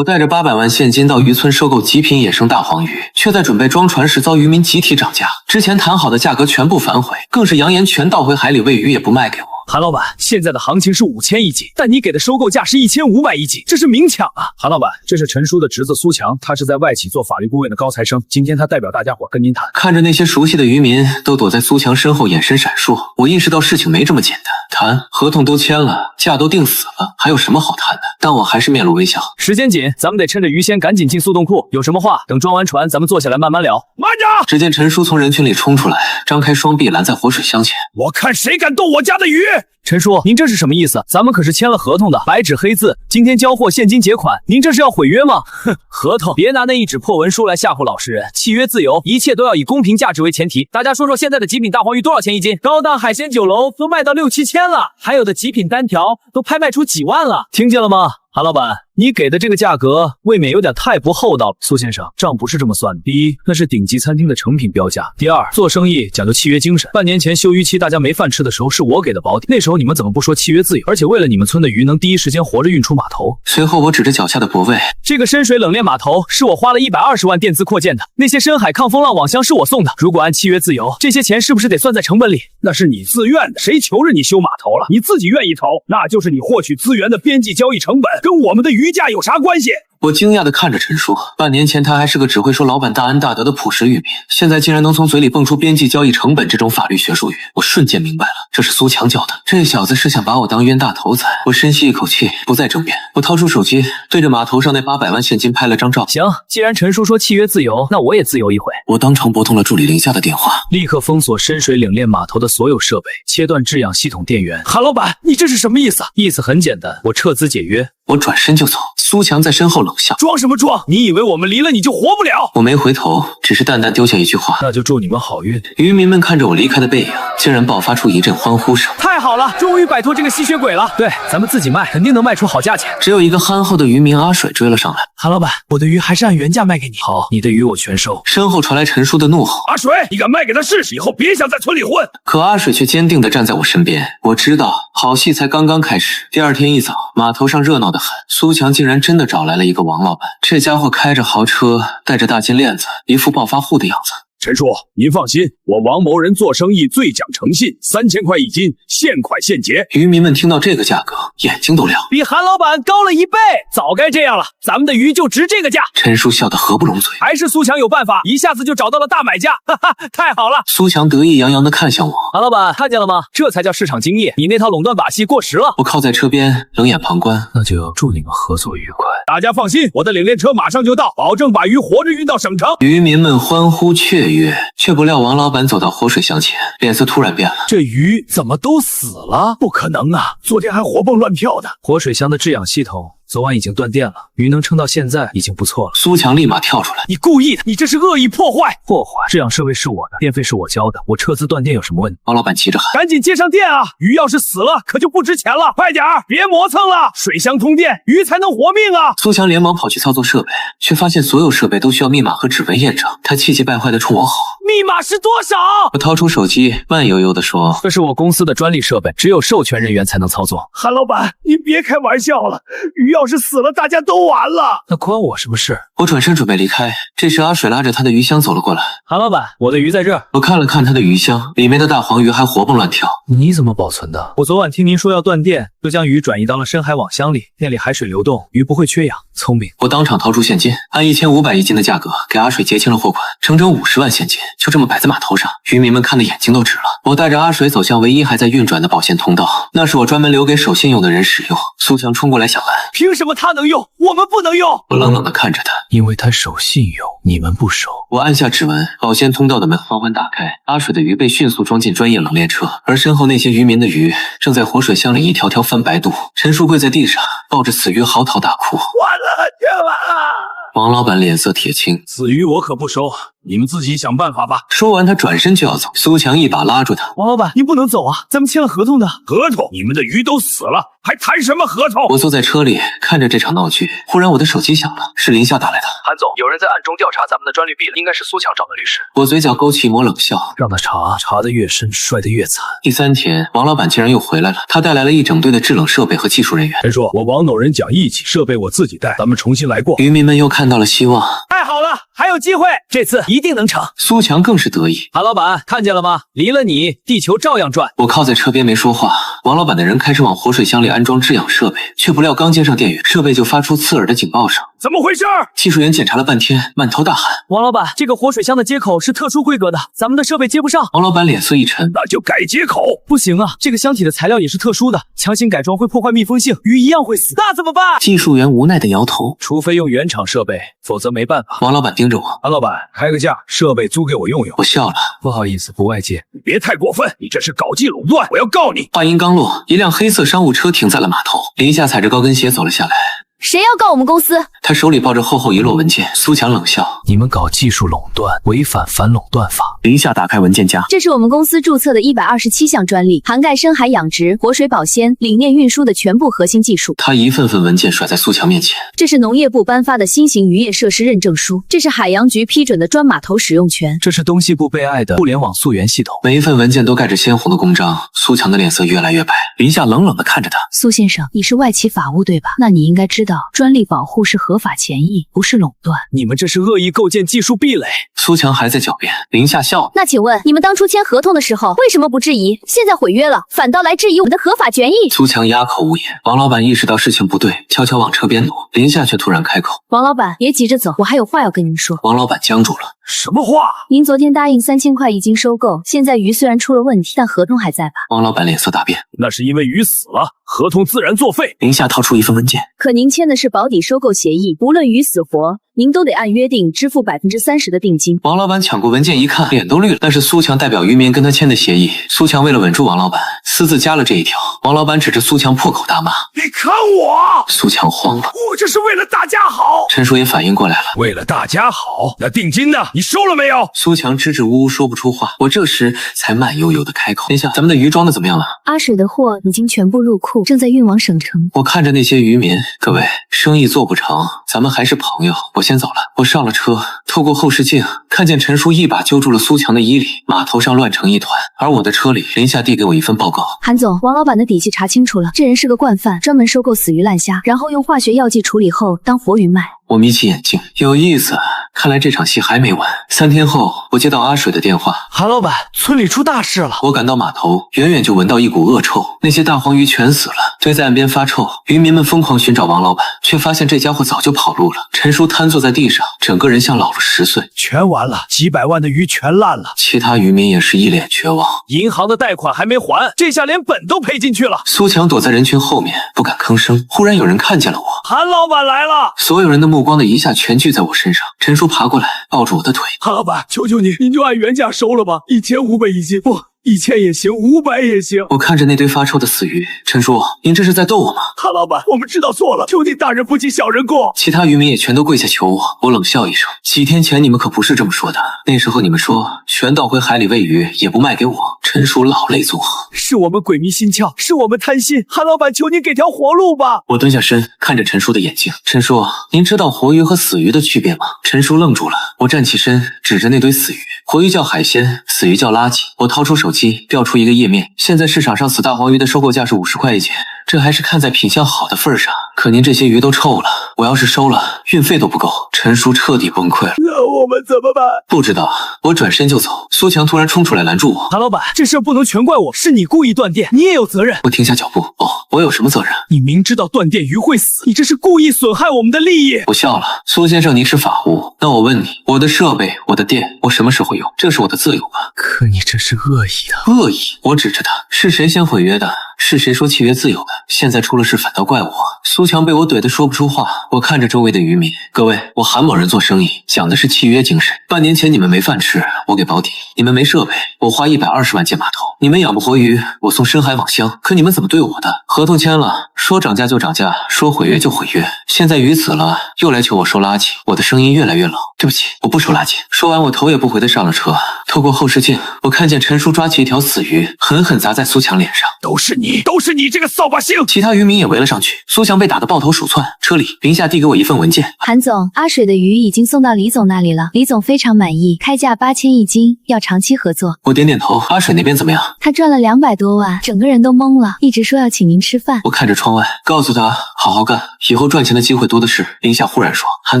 我带着800万现金到渔村收购极品野生大黄鱼，却在准备装船时遭渔民集体涨价，之前谈好的价格全部反悔，更是扬言全倒回海里喂鱼也不卖给我。韩老板，现在的行情是5000一斤，但你给的收购价是1500一斤，这是明抢啊！韩老板，这是陈叔的侄子苏强，他是在外企做法律顾问的高材生，今天他代表大家伙跟您谈。看着那些熟悉的渔民都躲在苏强身后，眼神闪烁，我意识到事情没这么简单。谈合同都签了，价都定死了，还有什么好谈的？但我还是面露微笑。时间紧，咱们得趁着鱼鲜赶紧进速冻库，有什么话等装完船，咱们坐下来慢慢聊。慢着！只见陈叔从人群里冲出来，张开双臂拦在活水箱前。我看谁敢动我家的鱼！陈叔，您这是什么意思？咱们可是签了合同的，白纸黑字，今天交货，现金结款，您这是要毁约吗？哼，合同别拿那一纸破文书来吓唬老实人，契约自由，一切都要以公平价值为前提。大家说说现在的极品大黄鱼多少钱一斤？高档海鲜酒楼都卖到6、7千了，还有的极品单条都拍卖出几万了，听见了吗？韩老板，你给的这个价格未免有点太不厚道了。苏先生，账不是这么算的。第一，那是顶级餐厅的成品标价；第二，做生意讲究契约精神。半年前休渔期大家没饭吃的时候，是我给的保底，那时候你们怎么不说契约自由？而且为了你们村的鱼能第一时间活着运出码头。随后我指着脚下的泊位，这个深水冷链码头是我花了120万垫资扩建的，那些深海抗风浪网箱是我送的。如果按契约自由，这些钱是不是得算在成本里？那是你自愿的，谁求着你修码头了？你自己愿意投，那就是你获取资源的边际交易成本，跟我们的鱼价有啥关系？我惊讶地看着陈叔，半年前他还是个只会说老板大恩大德的朴实渔民，现在竟然能从嘴里蹦出边际交易成本这种法律学术语，我瞬间明白了，这是苏强教的。这小子是想把我当冤大头子。我深吸一口气，不再争辩。我掏出手机，对着码头上那800万现金拍了张照。行，既然陈叔说契约自由，那我也自由一回。我当场拨通了助理林夏的电话，立刻封锁深水冷链码头的所有设备，切断制氧系统电源。韩老板，你这是什么意思？意思很简单，我撤资解约。我转身就走，苏强在身后冷笑：装什么装？你以为我们离了你就活不了？我没回头，只是淡淡丢下一句话：那就祝你们好运。渔民们看着我离开的背影，竟然爆发出一阵欢呼声。太好了，终于摆脱这个吸血鬼了。对，咱们自己卖，肯定能卖出好价钱。只有一个憨厚的渔民阿水追了上来：韩老板，我的鱼还是按原价卖给你。好，你的鱼我全收。身后传来陈叔的怒吼：阿水，你敢卖给他试试？以后别想在村里混。可阿水却坚定地站在我身边。我知道好戏才刚刚开始。第二天一早，码头上热闹得很，苏强竟然真的找来了一个王老板，这家伙开着豪车，戴着大金链子，一副暴发户的样子。陈叔，您放心，我王某人做生意最讲诚信，3000块一斤，现款现结。渔民们听到这个价格，眼睛都亮，比韩老板高了1倍，早该这样了，咱们的鱼就值这个价。陈叔笑得合不拢嘴，还是苏强有办法，一下子就找到了大买家，哈哈，太好了。苏强得意洋洋地看向我：韩老板，看见了吗？这才叫市场经验，你那套垄断把戏过时了。我靠在车边，冷眼旁观。那就祝你们合作愉快。大家放心，我的领链车马上就到，保证把鱼活着运到省城。渔民们欢呼雀跃，却不料王老板走到活水箱前，脸色突然变了。这鱼怎么都死了？不可能啊，昨天还活蹦乱跳的。活水箱的制氧系统昨晚已经断电了，鱼能撑到现在已经不错了。苏强立马跳出来：你故意的，你这是恶意破坏！破坏！制氧设备是我的，电费是我交的，我撤资断电有什么问题？王老板急着喊：赶紧接上电啊！鱼要是死了，可就不值钱了，快点儿，别磨蹭了，水箱通电，鱼才能活命啊！苏强连忙跑去操作设备，却发现所有设备都需要密码和指纹验证。他气急败坏地冲我吼：密码是多少？我掏出手机，慢悠悠地说：这是我公司的专利设备，只有授权人员才能操作。韩老板，您别开玩笑了，鱼要是死了，大家都完了。那关我什么事？我转身准备离开，这时阿水拉着他的鱼箱走了过来。韩老板，我的鱼在这儿。我看了看他的鱼箱，里面的大黄鱼还活蹦乱跳。你怎么保存的？我昨晚听您说要断电，就将鱼转移到了深海网箱里，店里海水流动，鱼不会缺氧。聪明。我当场掏出现金，按1500一斤的价格给阿水结清了货款，整整50万现金，就这么摆在码头上。渔民们看得眼睛都直了。我带着阿水走向唯一还在运转的保线通道，那是我专门留给守信用的人使用。苏强冲过来想拦，凭什么他能用，我们不能用？我冷冷地看着他，因为他守信用，你们不守。我按下指纹，保线通道的门缓缓打开，阿水的鱼被迅速装进专业冷链车，而身后那些渔民的鱼正在活水箱里一条条翻白肚。陈叔跪在地上，抱着死鱼嚎啕大哭。完了，绝完了！王老板脸色铁青：死鱼我可不收，你们自己想办法吧。说完他转身就要走，苏强一把拉住他：王老板，您不能走啊，咱们签了合同的。合同？你们的鱼都死了，还谈什么合同？我坐在车里看着这场闹剧，忽然我的手机响了，是林夏打来的。韩总，有人在暗中调查咱们的专利壁垒，应该是苏强找的律师。我嘴角勾起一抹冷笑，让他查，查得越深，摔得越惨。第3天，王老板竟然又回来了，他带来了一整队的制冷设备和技术人员。陈叔，我王某人讲义气，设备我自己带，咱们重新来过。渔民们又看到了希望，太好了，还有机会，这次一定能成。苏强更是得意。韩老板，看见了吗？离了你，地球照样转。我靠在车边没说话，王老板的人开始往活水箱里安装制氧设备，却不料刚接上电源，设备就发出刺耳的警报声。怎么回事？技术员检查了半天，满头大汗。王老板，这个活水箱的接口是特殊规格的，咱们的设备接不上。王老板脸色一沉，那就改接口。不行啊，这个箱体的材料也是特殊的，强行改装会破坏密封性，鱼一样会死。那怎么办？技术员无奈的摇头，除非用原厂设备，否则没办法。王老板盯着我，韩老板，开个价，设备租给我用用。我笑了，不好意思，不外借。别太过分，你这是搞基垄断，我要告你。话音刚落，一辆黑色商务车停在了码头，林夏踩着高跟鞋走了下来。谁要告我们公司？他手里抱着厚厚一摞文件。苏强冷笑：“你们搞技术垄断，违反反垄断法。”林夏打开文件夹，这是我们公司注册的127项专利，涵盖深海养殖、活水保鲜、理念运输的全部核心技术。他一份份文件甩在苏强面前。这是农业部颁发的新型渔业设施认证书，这是海洋局批准的专码头使用权，这是东西部备案的互联网溯源系统。每一份文件都盖着鲜红的公章。苏强的脸色越来越白。林夏冷冷地看着他：“苏先生，你是外企法务对吧？那你应该知道，专利保护是合法权益，不是垄断。你们这是恶意构建技术壁垒。”苏强还在狡辩。林夏笑了：“那请问你们当初签合同的时候为什么不质疑？现在毁约了，反倒来质疑我们的合法权益？”苏强哑口无言。王老板意识到事情不对，悄悄往车边挪。林夏却突然开口：“王老板，别急着走，我还有话要跟您说。”王老板僵住了。什么话？您昨天答应3000块一金收购，现在鱼虽然出了问题，但合同还在吧？王老板脸色大变。那是因为鱼死了，合同自然作废。林夏掏出一份文件。可您签的是保底收购协议，无论鱼死活，您都得按约定支付30%的定金。王老板抢过文件一看，脸都绿了。那是苏强代表渔民跟他签的协议。苏强为了稳住王老板，私自加了这一条。王老板指着苏强破口大骂：“你看我！”苏强慌了，我这是为了大家好。陈叔也反应过来了，为了大家好，那定金呢？你收了没有？苏强支支吾吾说不出话。我这时才慢悠悠的开口：“林夏，咱们的鱼装的怎么样了？”阿水的货已经全部入库，正在运往省城。我看着那些渔民，各位，生意做不成，咱们还是朋友，我先走了。我上了车，透过后视镜看见陈叔一把揪住了苏强的衣领，码头上乱成一团。而我的车里，林夏递给我一份报告：“韩总，王老板的底细查清楚了，这人是个惯犯，专门收购死鱼烂虾，然后用化学药剂处理后当活鱼卖。”我眯起眼睛，有意思，看来这场戏还没完。3天后，我接到阿水的电话：“韩老板，村里出大事了。”我赶到码头，远远就闻到一股恶臭，那些大黄鱼全死了，堆在岸边发臭。渔民们疯狂寻找王老板，却发现这家伙早就跑路了。陈叔瘫坐在地上，整个人像老了10岁。全完了，几百万的鱼全烂了。其他渔民也是一脸绝望。银行的贷款还没还，这下连本都赔进去了。苏强躲在人群后面，不敢吭声。忽然有人看见了我，韩老板来了。所有人的目光的一下全聚在我身上。陈叔爬过来，抱住我的腿：“韩老板，求求你，您就按原价收了吧，1500一斤，不，1000也行，500也行。”我看着那堆发臭的死鱼，陈叔，您这是在逗我吗？韩老板，我们知道错了，求你大人不计小人过。其他渔民也全都跪下求我。我冷笑一声：“几天前你们可不是这么说的，那时候你们说全倒回海里喂鱼，也不卖给我。”陈叔老泪纵横：“是我们鬼迷心窍，是我们贪心，韩老板，求您给条活路吧。”我蹲下身，看着陈叔的眼睛：“陈叔，您知道活鱼和死鱼的区别吗？”陈叔愣住了。我站起身，指着那堆死鱼：“活鱼叫海鲜，死鱼叫垃圾。”我掏出手机，调出一个页面，现在市场上死大黄鱼的收购价是50块一斤，这还是看在品相好的份上。可您这些鱼都臭了，我要是收了，运费都不够。陈叔彻底崩溃了。那我们怎么办？不知道。我转身就走，苏强突然冲出来拦住我：“韩老板，这事不能全怪我，是你故意断电，你也有责任。”我停下脚步：“哦，我有什么责任？”“你明知道断电鱼会死，你这是故意损害我们的利益。”我笑了：“苏先生，您是法务，那我问你，我的设备，我的电，我什么时候用？这是我的自由吧？”“可你这是恶意的。”“恶意？”我指着他：“是谁先毁约的？是谁说契约自由的？现在出了事反倒怪我。”苏强被我怼得说不出话。我看着周围的渔民：“各位，我韩某人做生意讲的是契约精神。半年前你们没饭吃，我给保底；你们没设备，我花120万建码头；你们养不活鱼，我送深海网箱。可你们怎么对我的？合同签了，说涨价就涨价，说毁约就毁约。现在鱼死了，又来求我收垃圾，我的声音越来越冷。对不起，我不收垃圾。”说完，我头也不回地上了车。透过后视镜，我看见陈叔抓起一条死鱼，狠狠砸在苏强脸上。都是你这个扫把星！其他渔民也围了上去。苏强被打得抱头鼠窜，车车里，林夏递给我一份文件。韩总，阿水的鱼已经送到李总那里了，李总非常满意，开价8000一斤，要长期合作。我点点头。阿水那边怎么样？他赚了200多万，整个人都懵了，一直说要请您吃饭。我看着窗外，告诉他好好干，以后赚钱的机会多的是。林夏忽然说：“韩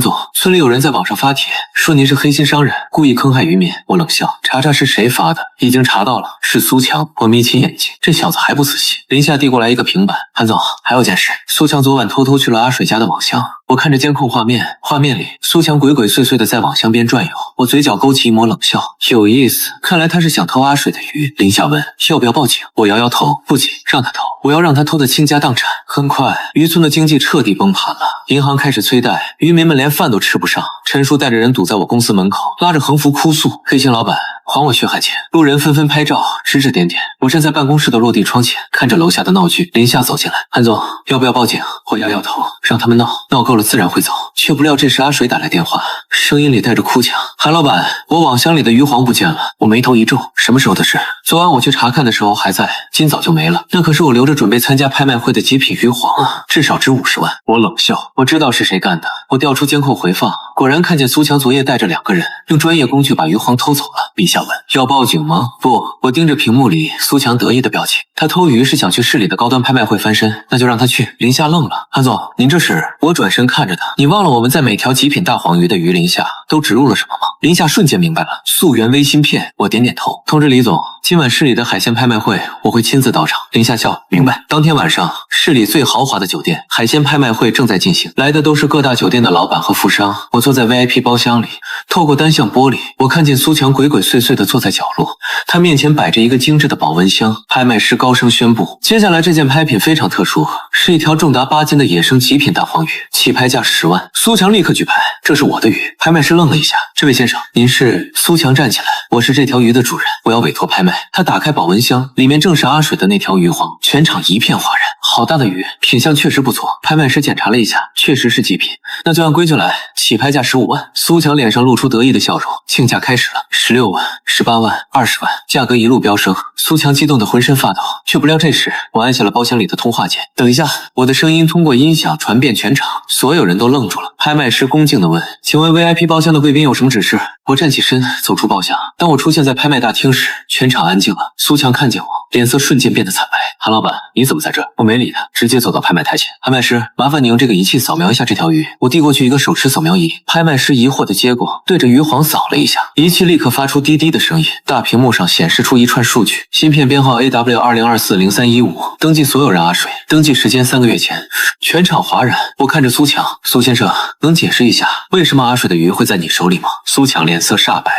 总，村里有人在网上发帖，说您是黑心商人，故意坑害渔民。”我冷笑：“查查是谁发的，已经查到了，是苏强。”我眯起眼睛，这小子还不死心。林夏递过来一个平板：“韩总，还有件事，苏强昨晚偷偷去了阿水家的网箱。”我看着监控画面，画面里苏强鬼鬼祟祟的在网箱边转悠，我嘴角勾起一抹冷笑，有意思，看来他是想偷阿水的鱼。林夏问要不要报警，我摇摇头，不急，让他偷，我要让他偷得倾家荡产。很快，渔村的经济彻底崩盘了，银行开始催贷，渔民们连饭都吃不上。陈叔带着人堵在我公司门口，拉着横幅哭诉：“黑心老板，还我血汗钱！”路人纷纷拍照，指指点点。我站在办公室的落地窗前，看着楼下的闹剧。林夏走进来：“韩总，要不要报警？”我摇摇头，让他们闹，闹够了自然会走。却不料这时阿水打来电话，声音里带着哭腔：“韩老板，我网箱里的鱼黄不见了。”我眉头一皱：“什么时候的事？”昨晚我去查看的时候还在，今早就没了。那可是我留着准备参加拍卖会的极品鱼黄啊，至少值50万。我冷笑，我知道是谁干的。我调出监控回放，果然看见苏强昨夜带着2个人，用专业工具把鱼黄偷走了。陛下问：“要报警吗？”不，我盯着屏幕里苏强得意的表情。他偷鱼是想去市里的高端拍卖会翻身，那就让他去。林夏愣了：“韩总，您这是？”我转身看着他：“你忘了我们在每条极品大黄鱼的鱼鳞下都植入了什么吗？”林夏瞬间明白了，溯源微芯片。我点点头，通知李总，今晚市里的海鲜拍卖会我会亲自到场。林夏笑：“明白。”当天晚上，市里最豪华的酒店海鲜拍卖会正在进行，来的都是各大酒店的老板和富商。我坐在 VIP 包厢里，透过单向玻璃，我看见苏强鬼鬼祟祟地坐在角落，他面前摆着一个精致的保温箱。拍卖师高声宣布，接下来这件拍品非常特殊，是一条重达8斤的野生极品大黄鱼，起拍价10万。苏强立刻举牌：“这是我的鱼。”拍卖师愣了一下：“这位先生，您是？”苏强站起来：“我是这条鱼的主人，我要委托拍卖。”他打开保温箱，里面正是阿水的那条鱼黄，全场一片哗然。好大的鱼，品相确实不错。拍卖师检查了一下，确实是极品。那就按规矩来，起拍价15万。苏强脸上露出得意的笑容，竞价开始了。16万、18万、20万，价格一路飙升。苏强激动得浑身发抖，却不料这时我按下了包厢里的通话键。等一下，我的声音通过音响传遍全场，所有人都愣住了。拍卖师恭敬地问：“请问 VIP 包厢的贵宾有什么指示？”我站起身，走出包厢。当我出现在拍卖大厅时，全场安静了。苏强看见我，脸色瞬间变得惨白。“韩老板，你怎么在这？”我没理他，直接走到拍卖台前。“拍卖师，麻烦你用这个仪器扫描一下这条鱼。”我递过去一个手持扫描仪，拍卖师疑惑地接过，对着鱼黄扫了一下，仪器立刻发出滴滴的声音，大屏幕上显示出一串数据：芯片编号 AW20240315，登记所有人阿水，登记时间3个月前。全场哗然。我看着苏强：“苏先生，能解释一下为什么阿水的鱼会在你手里吗？”苏强脸色煞白：“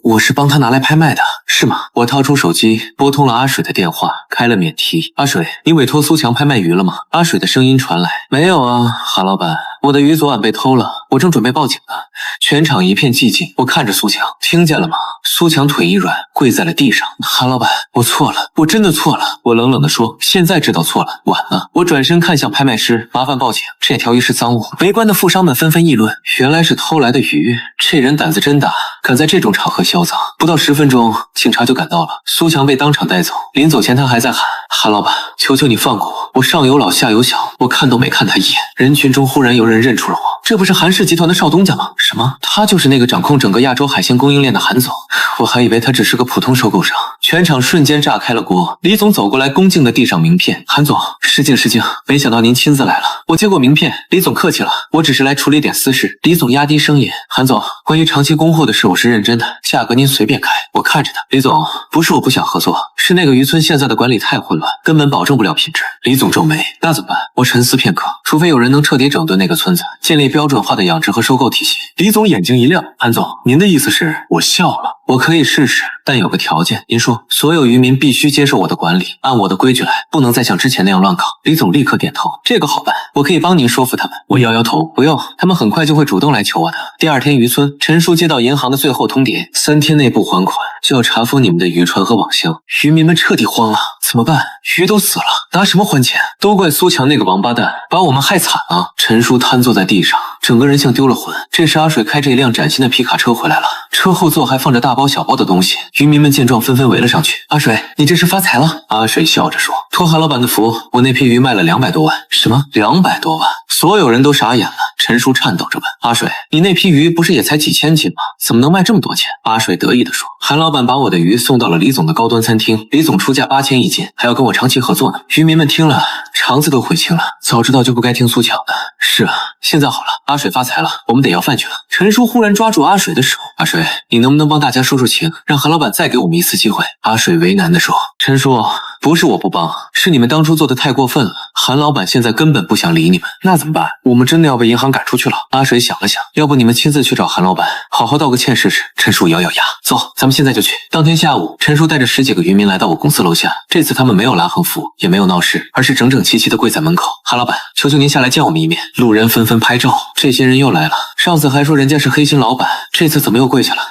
我是帮他拿来拍卖的，是吗？”我掏出手机拨通了阿水的电话，开了免提：“阿水，你委托苏强拍卖鱼了吗？”阿水的声音传来：“没有啊，韩老板，我的鱼昨晚被偷了，我正准备报警呢。”全场一片寂静。我看着苏强：“听见了吗？”苏强腿一软，跪在了地上：“韩老板，我错了，我真的错了。”我冷冷地说：“现在知道错了，晚了。”我转身看向拍卖师：“麻烦报警，这条鱼是赃物。”围观的富商们纷纷议论：“原来是偷来的鱼，这人胆子真大，敢在这种场合销赃。”不到10分钟，警察就赶到了。苏强被当场带走，临走前他还在喊：“韩老板，求求你放过我，我上有老下有小。”我看都没看他一眼。人群中忽然有人认出了我，这不是韩氏集团的邵东家吗？什么？他就是那个掌控整个亚洲海鲜供应链的韩总？我还以为他只是个普通收购商。全场瞬间炸开了锅。李总走过来，恭敬地递上名片：“韩总，失敬失敬，没想到您亲自来了。”我接过名片，李总客气了，我只是来处理点私事。李总压低声音：“韩总，关于长期供货的事我是认真的，价格您随便开。”我看着他：“李总，不是我不想合作，是那个渔村现在的管理太混乱，根本保证不了品质。”李总皱眉：“那怎么办？”我沉思片刻：“除非有人能彻底整顿那个村子，建立标准化的养殖和收购体系。”李总眼睛一亮：“韩总，您的意思是？”我笑了：“我可以试试，但有个条件。”“您说。”“所有渔民必须接受我的管理，按我的规矩来，不能再像之前那样乱搞。”李总立刻点头：“这个好办，我可以帮您说服他们。”我摇摇头：“不用，他们很快就会主动来求我的。”第二天渔村，陈叔接到银行的最后通牒：3天内不还款，就要查封你们的渔船和网箱。渔民们彻底慌了，怎么办？鱼都死了，拿什么还钱？都怪苏强那个王八蛋，把我们害惨了。陈叔瘫坐在地上，整个人像丢了魂。这时阿水开着一辆崭新的皮卡车回来了，车后座还放着大包小包的东西。渔民们见状纷纷围了上去：“阿水，你这是发财了？”阿水笑着说：“托韩老板的福，我那批鱼卖了200多万。”“什么？200多万？所有人都傻眼了。陈叔颤抖着问：“阿水，你那批鱼不是也才几千斤吗？怎么能卖这么多钱？”阿水得意地说：“韩老板把我的鱼送到了李总的高端餐厅，李总出价8000一斤，还要跟我长期合作呢。”渔民们听了，肠子都悔青了。早知道就不该听苏强的。是啊，现在好了，阿水发财了，我们得要饭去了。陈叔忽然抓住阿水的手：“阿水，你能不能帮大家说说情，让韩老板再给我们一次机会？”阿水为难地说：“陈叔，不是我不帮，是你们当初做的太过分了。韩老板现在根本不想理你们，那怎么办？我们真的要被银行赶出去了。”阿水想了想，要不你们亲自去找韩老板，好好道个歉试试。陈叔咬咬牙，走，咱们现在就去。当天下午，陈叔带着10几个渔民来到我公司楼下，这次他们没有拉横幅，也没有闹事，而是整整齐齐的跪在门口。韩老板，求求您下来见我们一面。路人纷纷拍照，这些人又来了。上次还说人家是黑心老板，这次怎么又跪下了？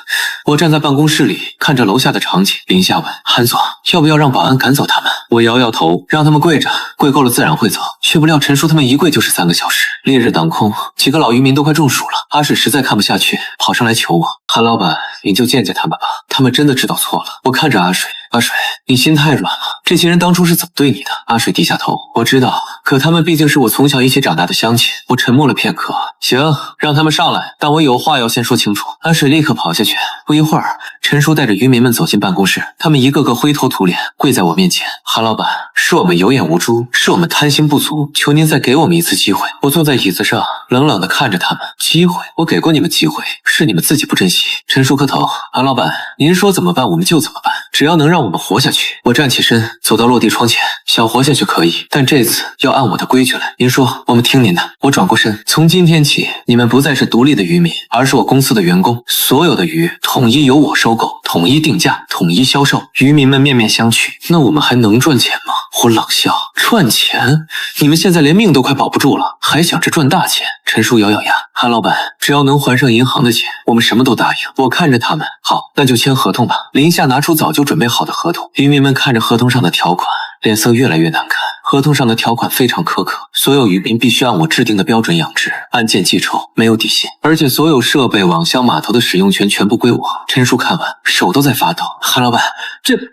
我站在办公室里，看着楼下的场景。林夏问韩总，要不要让保安赶走他们？我摇摇头，让他们跪着，跪够了自然会走。却不料陈叔他们一跪就是3个小时。烈日当空，几个老渔民都快中暑了。阿水实在看不下去，跑上来求我：“韩老板，你就见见他们吧，他们真的知道错了。”我看着阿水，阿水，你心太软了，这些人当初是怎么对你的？阿水低下头，我知道，可他们毕竟是我从小一起长大的乡亲。我沉默了片刻，行，让他们上来，但我有话要先说清楚。阿水立刻跑下去。不一会儿，陈叔带着渔民们走进办公室，他们一个个灰头土脸，跪在我面前。韩老板，是我们有眼无珠，是我们贪心不足，求您再给我们一次机会。我坐在椅子上，冷冷地看着他们。机会？我给过你们机会，是你们自己不珍惜。陈叔磕头，韩老板，您说怎么办我们就怎么办，只要能让我们活下去。我站起身，走到落地窗前，想活下去可以，但这次要按我的规矩来。您说，我们听您的。我转过身，从今天起，你们不再是独立的渔民，而是我公司的员工。所有的鱼统一由我收购，统一定价，统一销售。渔民们面面相觑，那我们还能赚钱吗？我冷笑，赚钱？你们现在连命都快保不住了，还想着赚大钱？陈叔咬咬牙，韩老板，只要能还上银行的钱，我们什么都答应。我看着他们，好，那就签合同吧。林夏拿出早就准备好的合同，渔民们看着合同上的条款，脸色越来越难看。合同上的条款非常苛刻，所有渔民必须按我制定的标准养殖，按件计酬，没有底薪，而且所有设备、网箱、码头的使用权全部归我。陈叔看完，手都在发抖。韩老板，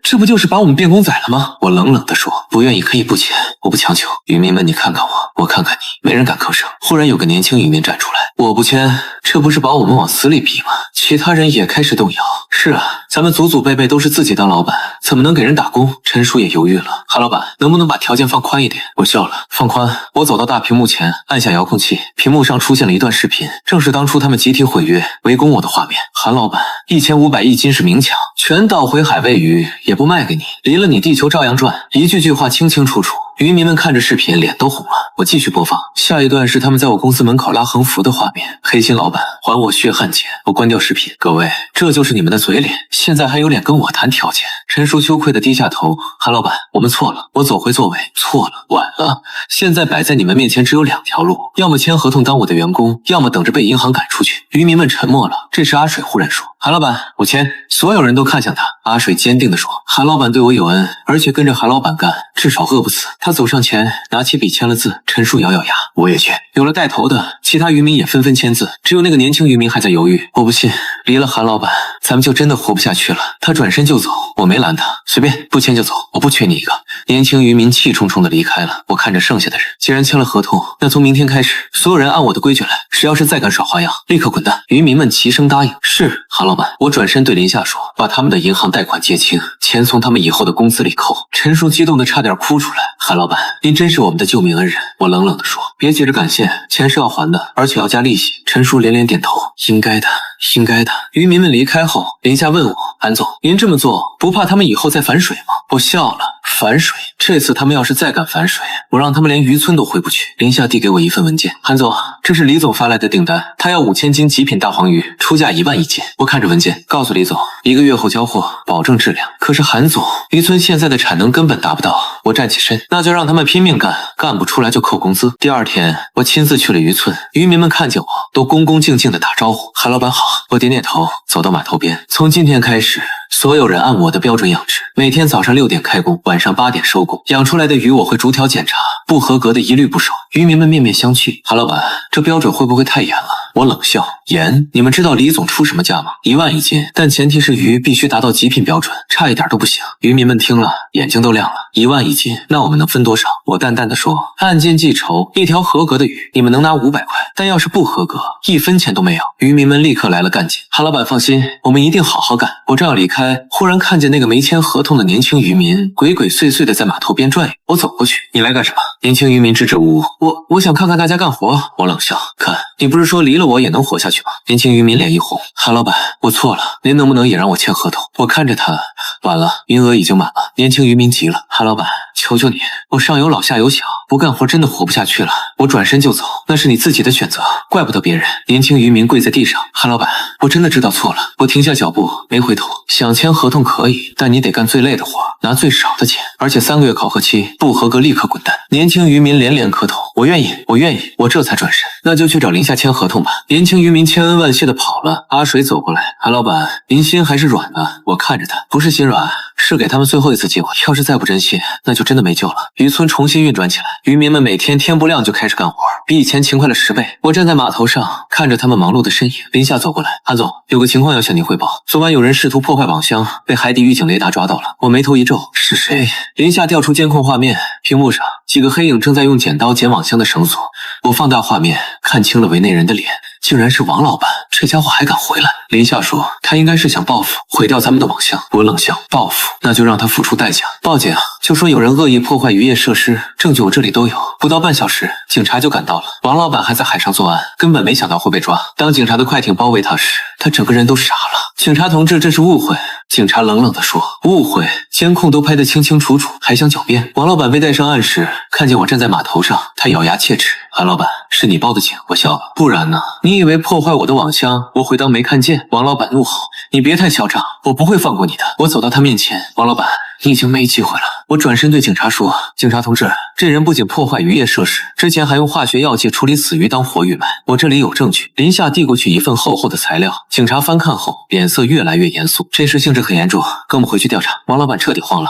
这不就是把我们变公仔了吗？我冷冷地说，不愿意可以不签，我不强求。渔民们，你看看我看看你，没人敢吭声。忽然有个年轻渔民站出来，我不签，这不是把我们往死里逼吗？其他人也开始动摇。是啊，咱们祖祖辈辈都是自己当老板，怎么能给人打工？陈叔也犹豫了。韩老板，能不能把条件放宽一点？我笑了，放宽。我走到大屏幕前，按下遥控器，屏幕上出现了一段视频，正是当初他们集体毁约围攻我的画面。韩老板，1500亿斤是明抢，全倒回海喂鱼，也不卖给你，离了你地球照样转，一句句话清清楚楚。渔民们看着视频，脸都红了。我继续播放，下一段是他们在我公司门口拉横幅的画面。黑心老板，还我血汗钱！我关掉视频。各位，这就是你们的嘴脸，现在还有脸跟我谈条件？陈叔羞愧地低下头。韩老板，我们错了。我走回座位，错了，晚了。现在摆在你们面前只有2条路，要么签合同当我的员工，要么等着被银行赶出去。渔民们沉默了。这时阿水忽然说：“韩老板，我签。”所有人都看向他。阿水坚定地说：“韩老板对我有恩，而且跟着韩老板干，至少饿不死。”他走上前，拿起笔签了字。陈叔咬咬牙，我也签。有了带头的，其他渔民也纷纷签字，只有那个年轻渔民还在犹豫。我不信，离了韩老板，咱们就真的活不下去了。他转身就走，我没拦他，随便，不签就走，我不缺你一个。年轻渔民气冲冲地离开了。我看着剩下的人，既然签了合同，那从明天开始，所有人按我的规矩来，谁要是再敢耍花样，立刻滚蛋。渔民们齐声答应。是，韩老板。我转身对林夏说，把他们的银行贷款结清，钱从他们以后的工资里扣。陈叔激动得差点哭出来。韩老板，您真是我们的救命恩人。我冷冷地说，别急着感谢，钱是要还的，而且要加利息。陈叔连连点头，应该的，应该的。渔民们离开后，林夏问我，韩总，您这么做不怕他们以后再反水吗？我笑了，反水？这次他们要是再敢反水，我让他们连渔村都回不去。林夏递给我一份文件，韩总，这是李总发来的订单，他要5000斤极品大黄鱼，出价1万1斤。我看着文件，告诉李总，1个月后交货，保证质量。可是韩总，渔村现在的产能根本达不到。我站起身，那就让他们拼命干，干不出来就扣工资。第2天，我亲自去了渔村，渔民们看见我，都恭恭敬敬地打招呼，韩老板好。我点点头，走到码头边，从今天开始，所有人按我的标准养殖，每天早上6点开工，晚上8点收工。养出来的鱼我会逐条检查，不合格的一律不收。渔民们面面相觑，韩老板，这标准会不会太严了？我冷笑，盐，你们知道李总出什么价吗？1万1斤，但前提是鱼必须达到极品标准，差一点都不行。渔民们听了，眼睛都亮了。1万1斤，那我们能分多少？我淡淡的说，按斤计酬，一条合格的鱼，你们能拿500块，但要是不合格，1分钱都没有。渔民们立刻来了干劲。韩老板放心，我们一定好好干。我正要离开，忽然看见那个没签合同的年轻渔民鬼鬼祟祟的在码头边转悠。我走过去，你来干什么？年轻渔民支支吾吾，我想看看大家干活。我冷笑，看，你不是说离了我也能活下去吗？年轻渔民脸一红，韩老板，我错了，您能不能也让我签合同？我看着他，晚了，名额已经满了。年轻渔民急了，韩老板，求求你，我上有老下有小，不干活真的活不下去了。我转身就走，那是你自己的选择，怪不得别人。年轻渔民跪在地上，韩老板，我真的知道错了。我停下脚步，没回头。想签合同可以，但你得干最累的活，拿最少的钱，而且3个月考核期，不合格立刻滚蛋。年轻渔民连连磕头，我愿意，我愿意。我这才转身，那就去找林夏签合同吧。年轻渔民千恩万谢的跑了。阿水走过来，韩老板，您心还是软的。我看着他，不是心软，是给他们最后一次机会，要是再不珍惜，那就真的没救了。渔村重新运转起来，渔民们每天天不亮就开始干活，比以前勤快了10倍。我站在码头上，看着他们忙碌的身影。林夏走过来，韩总，有个情况要向您汇报。昨晚有人试图破坏网箱，被海底预警雷达抓到了。我眉头一皱，是谁？林夏调出监控画面，屏幕上几个黑影正在用剪刀剪网箱的绳索。我放大画面，看清了围内人的脸，竟然是王老板。这家伙还敢回来？林夏说，他应该是想报复，毁掉咱们的网箱。我冷笑，报复，那就让他付出代价。报警，就说有人恶意破坏渔业设施，证据我这里都有。不到半小时，警察就赶到了。王老板还在海上作案，根本没想到会被抓。当警察的快艇包围他时，他整个人都傻了。警察同志，这是误会。警察冷冷地说，误会？监控都拍得清清楚楚，还想狡辩？王老板被带上岸时，看见我站在码头上，他咬牙切齿，韩老板，是你报的警？我笑了，不然呢？你以为破坏我的网箱，我会当没看见？王老板怒吼，你别太嚣张，我不会放过你的。我走到他面前，王老板，你已经没机会了。我转身对警察说，警察同志，这人不仅破坏渔业设施，之前还用化学药剂处理死鱼当活鱼卖，我这里有证据。林夏递过去一份厚厚的材料，警察翻看后脸色越来越严肃，这事性质很严重，跟我们回去调查。王老板彻底慌了，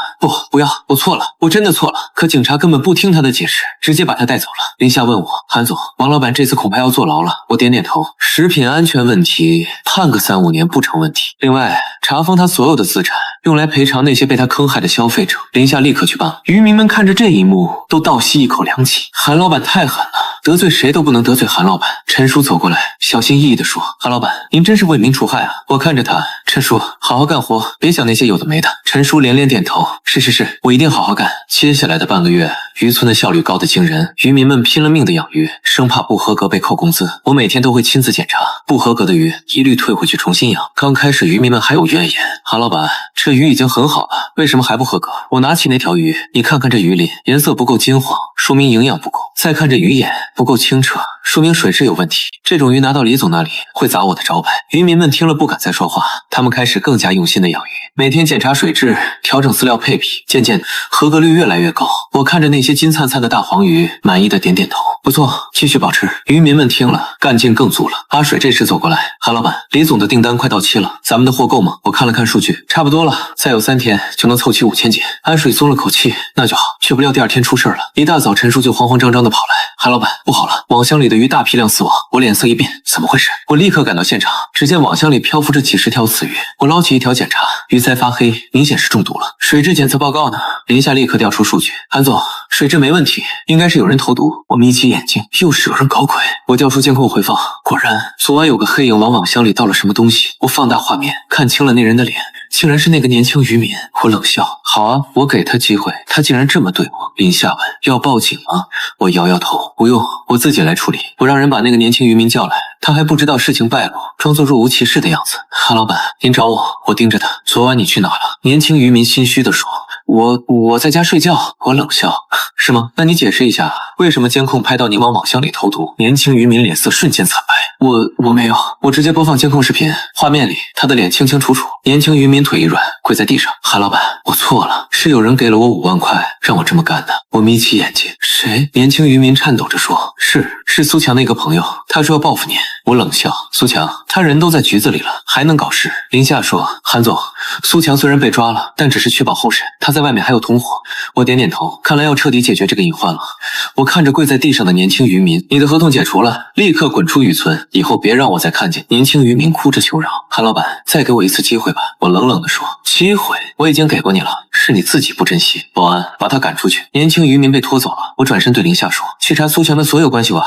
不要，我错了，我真的错了。可警察根本不听他的解释，直接把他带走了。林夏问我，韩总，王老板这次恐怕要坐牢了。我点点头，食品安全问题，判个3-5年不成问题。另外，查封他所有的资产，用来赔偿那些被他坑害的消费者。林夏立刻去办。渔民们看着这一幕，都倒吸一口凉气。韩老板太狠了，得罪谁都不能得罪韩老板。陈叔走过来，小心翼翼地说，韩老板，您真是为民除害啊。我看着他，陈叔，好好干活，别想那些有的没的。陈叔连连点头，是，我一定好好干。接下来的半个月，渔村的效率高得惊人，渔民们拼了命的养鱼，生怕不合格被扣工资。我每天都会亲自检查，不合格的鱼一律退回去重新养。刚开始渔民们还有怨言，韩老板，这鱼已经很好了，为什么还不合格？我拿起那条鱼，你看看这鱼鳞，颜色不够金黄，说明营养不够。再看这鱼眼不够清澈，说明水质有问题。这种鱼拿到李总那里会砸我的招牌。渔民们听了不敢再说话，他们开始更加用心的养鱼，每天检查水质，调整饲料配比，渐渐合格率越来越高。我看着那些金灿灿的大黄鱼，满意的点点头，不错，继续保持。渔民们听了，干劲更足了。阿水这时走过来，韩老板，李总的订单快到期了，咱们的货够吗？我看了看数据，差不多了，再有3天就能凑齐5000斤。阿水松了口气，那就好。却不料第2天出事了，一大早陈叔就慌慌张张的跑来，韩老板，不好了，网箱里的鱼大批量死亡。我脸色一变，怎么回事？我立刻赶到现场，只见网箱里漂浮着几10条死鱼。我捞起一条检查，鱼鳃发黑，明显是中毒了。水质检测报告呢？林夏立刻调出数据，韩总，水质没问题，应该是有人投毒。我眯起眼睛，又是有人搞鬼。我调出监控回放，果然昨晚有个黑影往网箱里倒了什么东西。我放大画面，看清了那人的脸，竟然是那个年轻渔民。我冷笑，好啊，我给他机会，他竟然这么对我。林夏问，要报警吗？我摇摇头，不用，我自己来处理。我让人把那个年轻渔民叫来，他还不知道事情败露，装作若无其事的样子。韩老板，您找我。我盯着他，昨晚你去哪了？年轻渔民心虚地说，我在家睡觉。我冷笑，是吗？那你解释一下，为什么监控拍到你往网箱里投毒？年轻渔民脸色瞬间惨白。我没有，我直接播放监控视频，画面里他的脸清清楚楚。年轻渔民腿一软，跪在地上。韩老板，我错了，是有人给了我5万块，让我这么干的。我眯起眼睛，谁？年轻渔民颤抖着说，是苏强的一个朋友，他说要报复你。我冷笑，苏强，他人都在局子里了，还能搞事？林夏说，韩总，苏强虽然被抓了，但只是确保候审，他在外面还有同伙。我点点头，看来要彻底解决这个隐患了。我看着跪在地上的年轻渔民，你的合同解除了，立刻滚出渔村，以后别让我再看见。年轻渔民哭着求饶，韩老板，再给我一次机会吧。我冷冷地说，机会我已经给过你了，是你自己不珍惜。保安，把他赶出去。年轻渔民被拖走了。我转身对林夏说，去查苏强的所有关系网，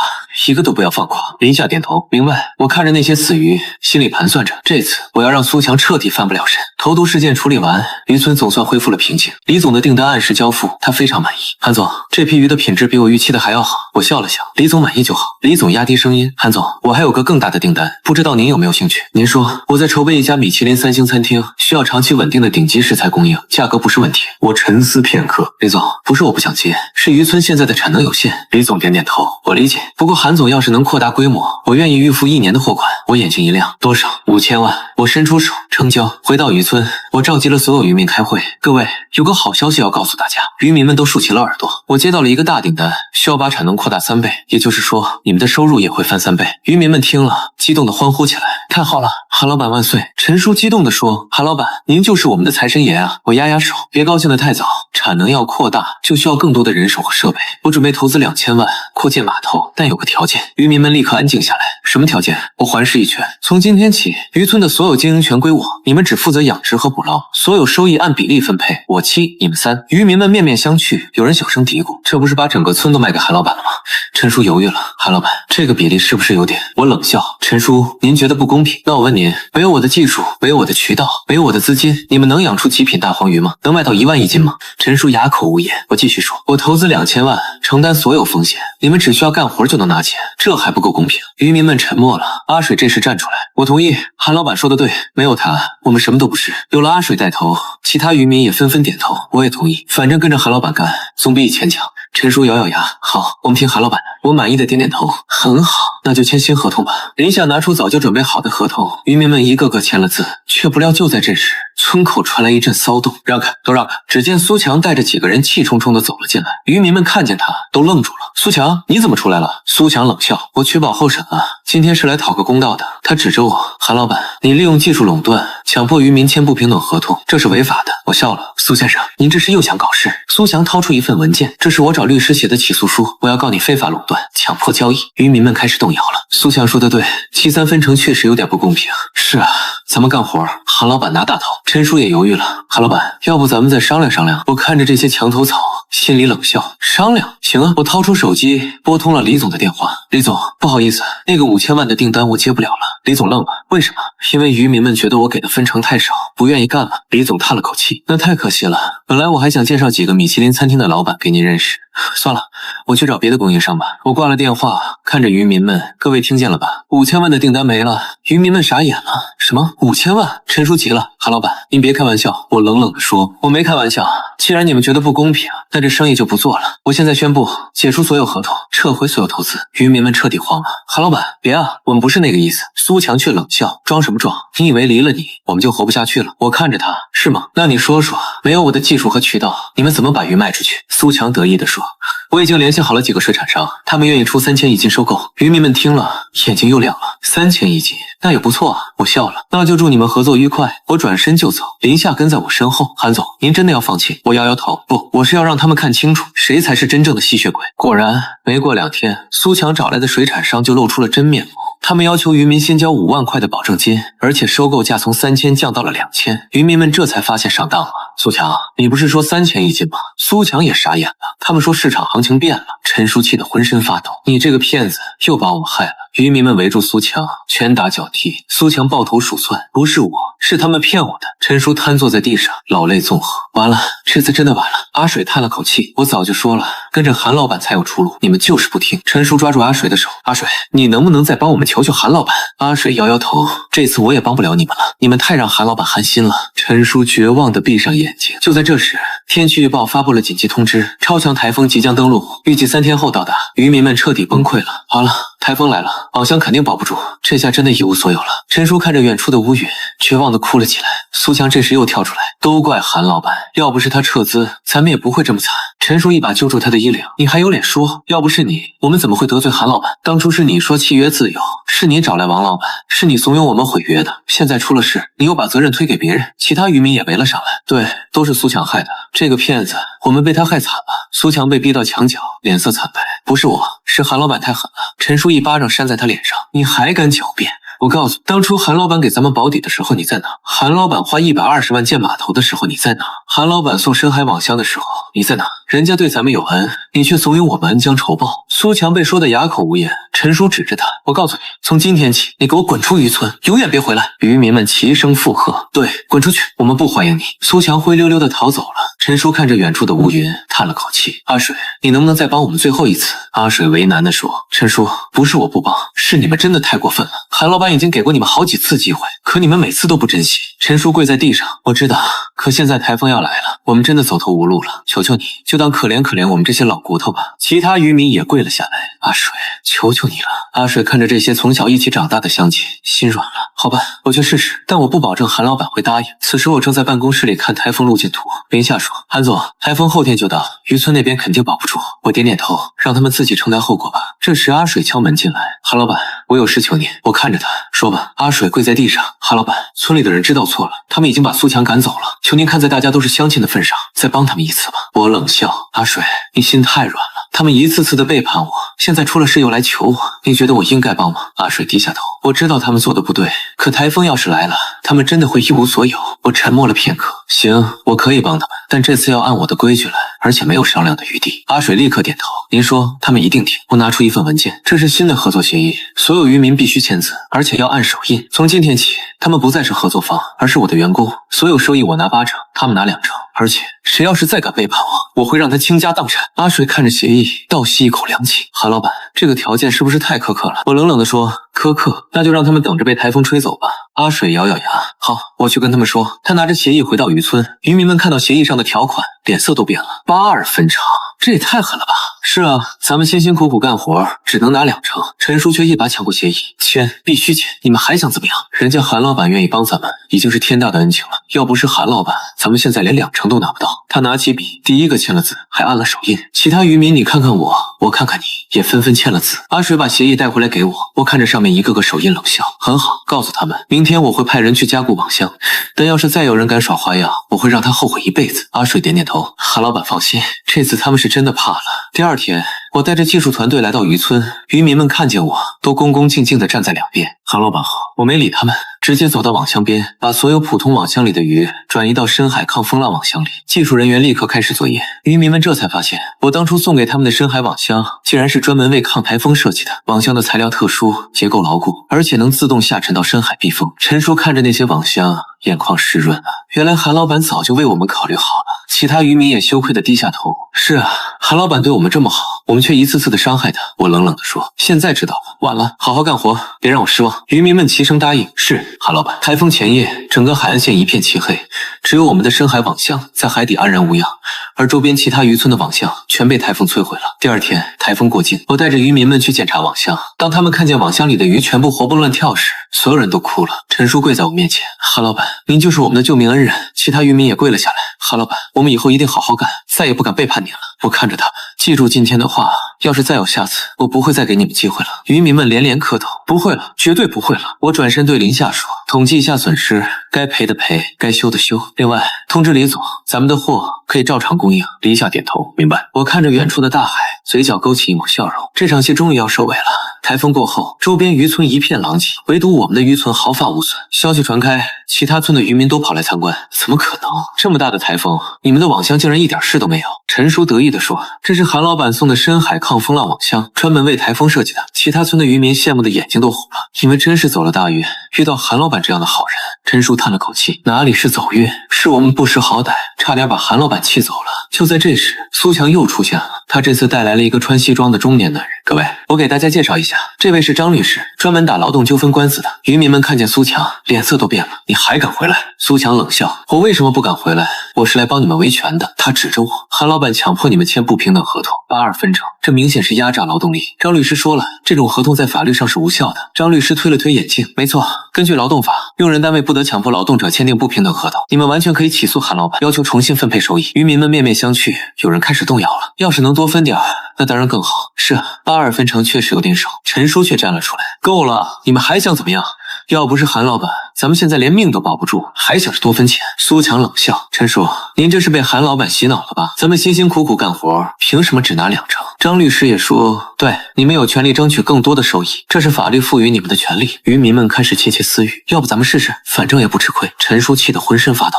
一个都不要放过。林夏点头，明白。我看着那些死鱼，心里盘算着，这次我要让苏强彻底翻不了身。投毒事件处理完，渔村总算恢复了平静。李总的订单按时交付，他非常满意。韩总，这批鱼的品质比我预期的还要好。我笑了笑，李总满意就好。李总压低声音，韩总，我还有个更大的订单，不知道您有没有兴趣？您说，我在筹备一家米其林3星餐厅，需要长期稳定的顶级食材供应，价格不是问题。我沉思片刻，李总，不是我不想接，是渔村现在的产能有限。李总点点头，我理解。不过韩总要是能扩大规模，我愿意预付1年的货款。我眼睛一亮，多少？5000万。我伸出手成交。回到渔村，我召集了所有渔民开会。各位，有个好消息要告诉大家。渔民们都竖起了耳朵。我接到了一个大订单，需要把产能扩大3倍，也就是说，你们的收入也会翻3倍。渔民们听了，激动地欢呼起来。太好了，韩老板万岁！陈叔激动地说，韩老板，您就是我们的财神爷啊！我压压手，别高兴得太早。产能要扩大，就需要更多的人手和设备。我准备投资2000万扩建码头，但有个条件。渔民们立刻安静下来。什么条件？我环视一圈。从今天起，渔村的所有经营权归我，你们只负责养殖和捕捞，所有收益按比例分配，我7，你们3。渔民们面面相觑，有人小声嘀咕：这不是把整个村都卖给韩老板了吗？陈叔犹豫了，韩老板，这个比例是不是有点……我冷笑，陈叔，您觉得不公平？那我问您，没有我的技术，没有我的渠道，没有我的资金，你们能养出极品大黄鱼吗？能卖到1万1斤吗？陈叔哑口无言。我继续说，我投资2000万，承担所有风险，你们只需要干活就能拿钱，这还不够公平？渔民们沉默了。阿水这时站出来，我同意，韩老板说的对，没有他，我们什么都不是。有了阿水带头，其他渔民也纷纷点头，我也同意，反正跟着韩老板干，总比以前强。陈叔咬咬牙，好，我们听韩老板的。我满意的点点头，很好，那就签新合同吧。林夏拿出早就准备好的合同，渔民们一个个签了字，却不料就在这时，村口传来一阵骚动，让开，都让开！只见苏强带着几个人气冲冲地走了进来，渔民们看见他都愣住了。苏强，你怎么出来了？苏强冷笑，我取保候审啊，今天是来讨个公道的。他指着我，韩老板，你利用技术垄断，强迫渔民签不平等合同，这是违法的。我笑了，苏先生，您这是又想搞事？苏强掏出一份文件，这是我找律师写的起诉书，我要告你非法垄断、强迫交易。渔民们开始动摇了。苏强说的对，7-3分成确实有点不公平。是啊，咱们干活。韩老板拿大头。陈叔也犹豫了，韩老板，要不咱们再商量商量？我看着这些墙头草，心里冷笑。商量？行啊！我掏出手机拨通了李总的电话。李总，不好意思，那个5000万的订单我接不了了。李总愣了，为什么？因为渔民们觉得我给的分成太少，不愿意干了。李总叹了口气，那太可惜了。本来我还想介绍几个米其林餐厅的老板给您认识。算了，我去找别的供应商吧。我挂了电话，看着渔民们，各位听见了吧？5000万的订单没了，渔民们傻眼了。什么5000万？陈叔急了，韩老板，您别开玩笑。我冷冷地说，我没开玩笑。既然你们觉得不公平，那这生意就不做了。我现在宣布解除所有合同，撤回所有投资。渔民们彻底慌了。韩老板，别啊，我们不是那个意思。苏强却冷笑，装什么装？你以为离了你，我们就活不下去了？我看着他，是吗？那你说说，没有我的技术和渠道，你们怎么把鱼卖出去？苏强得意地说，我已经联系好了几个水产商，他们愿意出3000一斤收购。渔民们听了，眼睛又亮了。3000一斤，那也不错啊。我笑了，那就祝你们合作愉快。我转身就走，林夏跟在我身后。韩总，您真的要放弃？我摇摇头，不，我是要让他们看清楚，谁才是真正的吸血鬼。果然，没过2天，苏强找来的水产商就露出了真面目。他们要求渔民先交5万块的保证金，而且收购价从3000降到了2000。渔民们这才发现上当了。苏强，你不是说3000一斤吗？苏强也傻眼了。他们说市场行情变了。陈叔气得浑身发抖，你这个骗子又把我们害了。渔民们围住苏强，拳打脚踢。苏强抱头鼠窜，不是我，是他们骗我的。陈叔瘫坐在地上，老泪纵横。完了，这次真的完了。阿水叹了口气，我早就说了，跟着韩老板才有出路，你们就是不听。陈叔抓住阿水的手，阿水，你能不能再帮我们求求韩老板？阿水摇摇头，这次我也帮不了你们了，你们太让韩老板寒心了。陈叔绝望地闭上眼睛。就在这时，天气预报发布了紧急通知，超强台风即将登陆，预计3天后到达。渔民们彻底崩溃了。好了，台风来了，网箱肯定保不住，这下真的一无所有了。陈叔看着远处的乌云，绝望的哭了起来。苏强这时又跳出来，都怪韩老板，要不是他撤资，咱们也不会这么惨。陈叔一把揪住他的衣领，你还有脸说？要不是你，我们怎么会得罪韩老板？当初是你说契约自由，是你找来王老板，是你怂恿我们毁约的。现在出了事，你又把责任推给别人，其他渔民也围了上来。对，都是苏强害的。这个骗子，我们被他害惨了。苏强被逼到墙角，脸色惨白。不是我，是韩老板太狠了。陈叔一巴掌扇在他脸上，你还敢狡辩？我告诉你，当初韩老板给咱们保底的时候你在哪？韩老板花120万建码头的时候你在哪？韩老板送深海网箱的时候你在哪？人家对咱们有恩，你却怂恿我们恩将仇报。苏强被说得哑口无言。陈叔指着他，我告诉你，从今天起，你给我滚出渔村，永远别回来。渔民们齐声附和，对，滚出去，我们不欢迎你。苏强灰溜溜地逃走了。陈叔看着远处的乌云，叹了口气，阿水，你能不能再帮我们最后一次？阿水为难地说，陈叔，不是我不帮，是你们真的太过分了。韩老板已经给过你们好几次机会，可你们每次都不珍惜。陈叔跪在地上，我知道，可现在台风要来了，我们真的走投无路了，求求你，就当可怜可怜我们这些老骨头吧。其他渔民也跪了下来，阿水，求求你了。阿水看着这些从小一起长大的乡亲，心软了。好吧，我去试试，但我不保证韩老板会答应。此时我正在办公室里看台风路径图，林夏说，韩总，台风后天就到，渔村那边肯定保不住。我点点头，让他们自己承担后果吧。这时阿水敲门进来，韩老板，我有事求你。我看着他说吧。阿水跪在地上，韩老板，村里的人知道错了，他们已经把苏强赶走了，求您看在大家都是乡亲的份上，再帮他们一次吧。我冷笑，阿水，你心太软了，他们一次次的背叛我，现在出了事又来求我，你觉得我应该帮吗？阿水低下头，我知道他们做的不对，可台风要是来了，他们真的会一无所有。我沉默了片刻，行，我可以帮他们，但这次要按我的规矩来，而且没有商量的余地。阿水立刻点头，您说，他们一定听。我拿出一份文件，这是新的合作协议，所有渔民必须签字，而且要按手印。从今天起，他们不再是合作方，而是我的员工，所有收益我拿8成，他们拿2成，而且谁要是再敢背叛我，我会让他倾家荡产。阿水看着协议，倒吸一口凉气，韩老板，这个条件是不是太苛刻了？我冷冷地说，苛刻，那就让他们等着被台风吹走吧。阿水咬咬牙，好，我去跟他们说。他拿着协议回到渔村，渔民们看到协议上的条款，脸色都变了。82分成，这也太狠了吧！是啊，咱们辛辛苦苦干活，只能拿2成，陈叔却一把抢过协议，签，必须签！你们还想怎么样？人家韩老板愿意帮咱们，已经是天大的恩情了。要不是韩老板，咱们现在连2成都拿不到。他拿起笔，第一个签了字，还按了手印。其他渔民你看看我，我看看你，也纷纷签了字。阿水把协议带回来给我，我看着上面一个个手印冷笑，很好，告诉他们，明天我会派人去加固网箱，但要是再有人敢耍花样，我会让他后悔一辈子。阿水点点头，韩老板放心，这次他们是真的怕了。第二天，我带着技术团队来到渔村，渔民们看见我，都恭恭敬敬地站在两边。韩老板好，我没理他们，直接走到网箱边，把所有普通网箱里的鱼转移到深海抗风浪网箱里。技术人员立刻开始作业，渔民们这才发现，我当初送给他们的深海网箱，竟然是专门为抗台风设计的。网箱的材料特殊，结构牢固，而且能自动下沉到深海避风。陈叔看着那些网箱，眼眶湿润了。原来韩老板早就为我们考虑好了。其他渔民也羞愧地低下头。是啊，韩老板对我们这么好，我们却一次次地伤害他。我冷冷地说，现在知道了，晚了，好好干活，别让我失望。渔民们齐声答应，是，韩老板。台风前夜，整个海岸线一片漆黑，只有我们的深海网箱在海底安然无恙，而周边其他渔村的网箱全被台风摧毁了。第二天，台风过境，我带着渔民们去检查网箱，当他们看见网箱里的鱼全部活蹦乱跳时，所有人都哭了。陈叔跪在我面前，韩老板，您就是我们的救命恩人。其他渔民也跪了下来，韩老板，我们以后一定好好干，再也不敢背叛您了。我看着他们，记住今天的话，要是再有下次，我不会再给你们机会了。渔民们连连磕头，不会了，绝对不会了。我转身对林夏说，统计一下损失，该赔的赔，该修的修。另外，通知李总，咱们的货可以照常供应。李夏点头，明白。我看着远处的大海，嘴角勾起一抹笑容。这场戏终于要收尾了。台风过后，周边渔村一片狼藉，唯独我们的渔村毫发无损。消息传开，其他村的渔民都跑来参观。怎么可能？这么大的台风，你们的网箱竟然一点事都没有。陈叔得意地说，这是韩老板送的深海抗风浪网箱，专门为台风设计的。其他村的渔民羡慕的眼睛都红了。你们真是走了大运，遇到韩老板这样的好人。陈叔叹了口气，哪里是走运，是我们不识好歹，差点把韩老板气走了。就在这时，苏强又出现了，他这次带来了一个穿西装的中年男人。各位，我给大家介绍一下，这位是张律师，专门打劳动纠纷官司的。渔民们看见苏强，脸色都变了。你还敢回来？苏强冷笑，我为什么不敢回来？我是来帮你们维权的。他指着我，韩老板强迫你们签不平等合同，82分成，这明显是压榨劳动力。张律师说了，这种合同在法律上是无效的。张律师推了推眼镜，没错，根据劳动法，用人单位不得强迫劳动者签订不平等合同。你们完全可以起诉韩老板，要求重新分配收益。渔民们面面相觑，有人开始动摇了。要是能多分点，那当然更好。是啊，82分成确实有点少。陈叔却站了出来，够了，你们还想怎么样？要不是韩老板，咱们现在连命都保不住，还想着多分钱。苏强冷笑，陈叔，您这是被韩老板洗脑了吧？咱们辛辛苦苦干活，凭什么只拿2成？张律师也说，对，你们有权利争取更多的收益，这是法律赋予你们的权利。渔民们开始窃窃私语，要不咱们试试，反正也不吃亏。陈叔气得浑身发抖，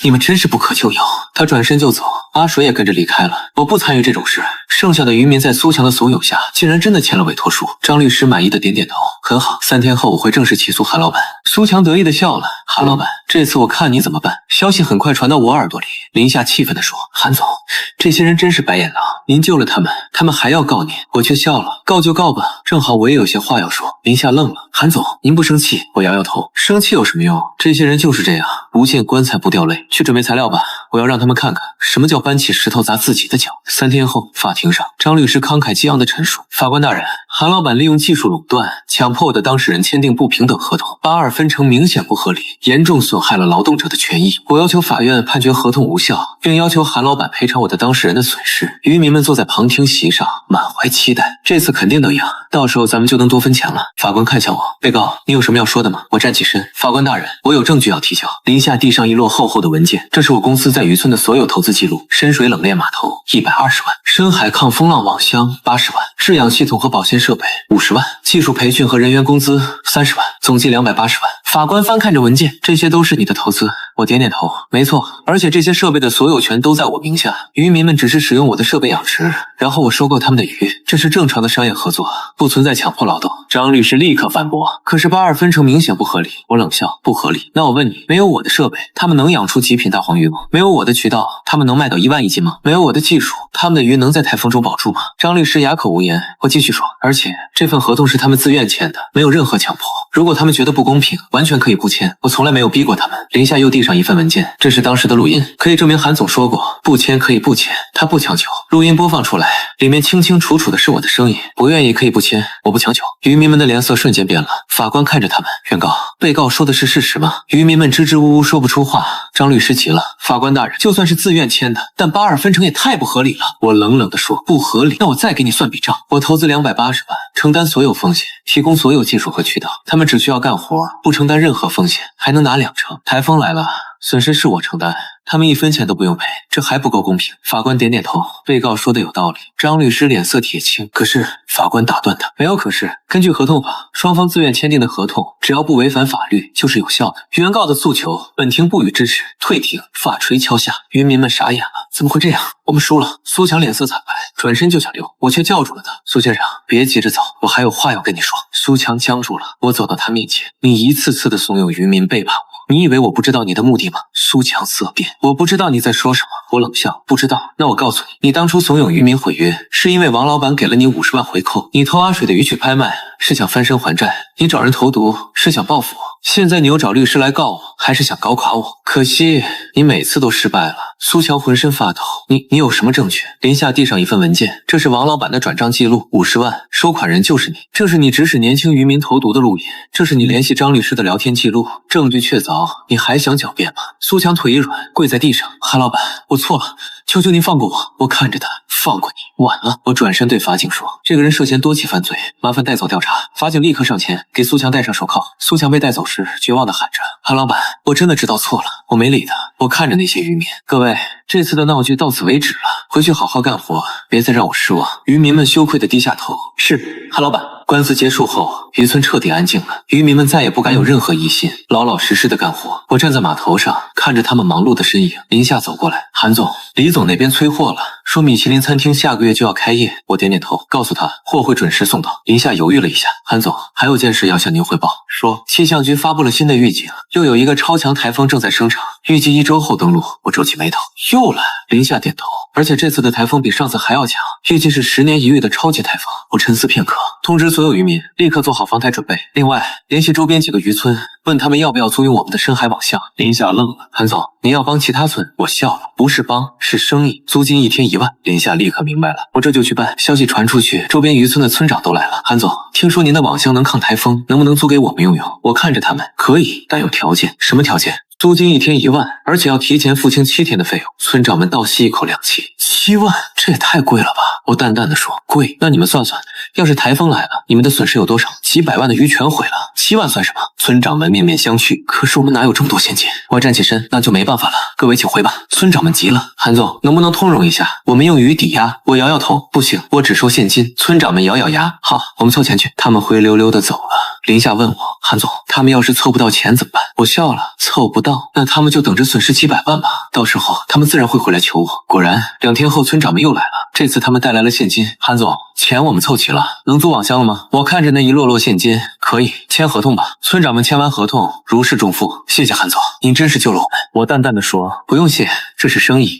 你们真是不可救药。他转身就走，阿水也跟着离开了。我不参与这种事。剩下的渔民在苏强的怂恿下，竟然真的签了委托书。张律师满意的点点头，很好，3天后我会正式起诉韩老板。苏强得意的笑了，韩老板，这次我看你怎么办。消息很快传到我耳朵里，林夏气愤地说，韩总，这些人真是白眼狼，您救了他们，他们还要告您。我却笑了，告就告吧，正好我也有些话要说。林夏愣了，韩总，您不生气？我摇摇头，生气有什么用？这些人就是这样，不见棺材不掉泪。去准备材料吧，我要让他们看看什么叫搬起石头砸自己的脚。3天后，法庭上，张律师慷慨激昂地陈述，法官大人，韩老板利用技术垄断，强迫我的当事人签订不平等合同，82分成明显不合理，严重损害了劳动者的权益。我要求法院判决合同无效，并要求韩老板赔偿我的当事人的损失。渔民们坐在旁听席上，满怀期待，这次肯定能赢，到时候咱们就能多分钱了。法官看向我，被告，你有什么要说的吗？我站起身，法官大人，我有证据要提交。林夏递上一摞厚厚的文件，这是我公司在渔村的所有投资记录，深水冷链码头120万，深海抗风浪网箱80万，制氧系统和保鲜设备50万，技术培训和人员工资30万，总计280万。法官翻看着文件，这些都是你的投资。我点点头，没错，而且这些设备的所有权都在我名下，渔民们只是使用我的设备养殖，然后我收购他们的鱼，这是正常的商业合作，不存在强迫劳动。张律师立刻反驳，可是82分成明显不合理。我冷笑，不合理？那我问你，没有我的设备，他们能养出极品大黄鱼吗？没有我的渠道，他们能卖到1万1斤吗？没有我的技术，他们的鱼能在台风中保住吗？张律师哑口无言。我继续说，而且这份合同是他们自愿签的，没有任何强迫。如果他们觉得不公平，完全可以不签，我从来没有逼过他们。林夏又递上一份文件，这是当时的录音，可以证明韩总说过，不签可以不签，他不强求。录音播放出来，里面清清楚楚的是我的声音，不愿意可以不签，我不强求。渔民们的脸色瞬间变了，法官看着他们，原告，被告说的是事实吗？渔民们支支吾吾说不出话。张律师急了，法官大人，就算是自愿签的，但82分成也太不合理了。我冷冷地说，不合理，那我再给你算笔账，我投资280万，承担所有风险，提供所有技术和渠道，他们只需要干活，不承担任何风险，还能拿2成。台风来了，损失是我承担，他们1分钱都不用赔，这还不够公平。法官点点头，被告说的有道理。张律师脸色铁青，可是法官打断他，没有可是，根据合同法，双方自愿签订的合同，只要不违反法律，就是有效的。原告的诉求，本庭不予支持，退庭。法锤敲下，渔民们傻眼了，怎么会这样？我们输了。苏强脸色惨白，转身就想溜，我却叫住了他。苏先生，别急着走，我还有话要跟你说。苏强僵住了，我走到他面前，你一次次的怂恿渔民背叛我。你以为我不知道你的目的吗？苏强色变，我不知道你在说什么。我冷笑，不知道。那我告诉你，你当初怂恿渔民毁约，是因为王老板给了你50万回扣。你偷阿水的鱼去拍卖，是想翻身还债；你找人投毒，是想报复我。现在你又找律师来告我，还是想搞垮我？可惜你每次都失败了。苏强浑身发抖，你有什么证据？林夏递上一份文件，这是王老板的转账记录，50万，收款人就是你。这是你指使年轻渔民投毒的录音，这是你联系张律师的聊天记录，证据确凿，你还想狡辩吗？苏强腿一软，跪在地上，韩老板，我错了，求求您放过我。我看着他，放过你，晚了。我转身对法警说，这个人涉嫌多起犯罪，麻烦带走调查。法警立刻上前给苏强戴上手铐。苏强被带走时绝望地喊着，韩老板，我真的知道错了。我没理他，我看着那些渔民，各位，这次的闹剧到此为止了，回去好好干活，别再让我失望。渔民们羞愧地低下头。是，韩老板。官司结束后，渔村彻底安静了，渔民们再也不敢有任何疑心，老老实实的干活。我站在码头上，看着他们忙碌的身影。林夏走过来，韩总，李总那边催货了，说米其林餐厅下个月就要开业。我点点头，告诉他货会准时送到。林夏犹豫了一下，韩总，还有件事要向您汇报。说，气象局发布了新的预警，又有一个超强台风正在生成，预计1周后登陆。我皱起眉头，又来？林夏点头，而且这次的台风比上次还要强，预计是10年一遇的超级台风。我沉思片刻，通知所有渔民立刻做好防台准备。另外，联系周边几个渔村，问他们要不要租用我们的深海网项。林夏愣了，韩总，您要帮其他村？我笑了，不是帮，是生意，租金1天1万。林夏立刻明白了，我这就去办。消息传出去，周边渔村的村长都来了。韩总，听说您的网箱能抗台风，能不能租给我们用用？我看着他们，可以，但有条件。什么条件？租金1天1万，而且要提前付清7天的费用。村长们倒吸一口凉气，7万，这也太贵了吧？我淡淡的说，贵。那你们算算，要是台风来了，你们的损失有多少？几百万的鱼全毁了，7万算什么？村长们面面相觑。可是我们哪有这么多现金？我站起身，那就没办法了，各位请回吧。村长们急了，韩总，能不能通融一下？我们用鱼抵押。我摇摇头，不行，我只收现金。村长们咬咬牙，好，我们凑钱去。他们灰溜溜的走了。林夏问我，韩总，他们要是凑不到钱怎么办？我笑了，凑不到，那他们就等着损失几百万吧。到时候他们自然会回来求我。果然，2天后村长们又来了，这次他们带来了现金。韩总，钱我们凑齐了，能租网箱了吗？我看着那一摞摞现金，可以，签合同吧。村长们签完合同，如释重负。谢谢韩总，您真是救了我们。我淡淡的说，不用谢，这是生意。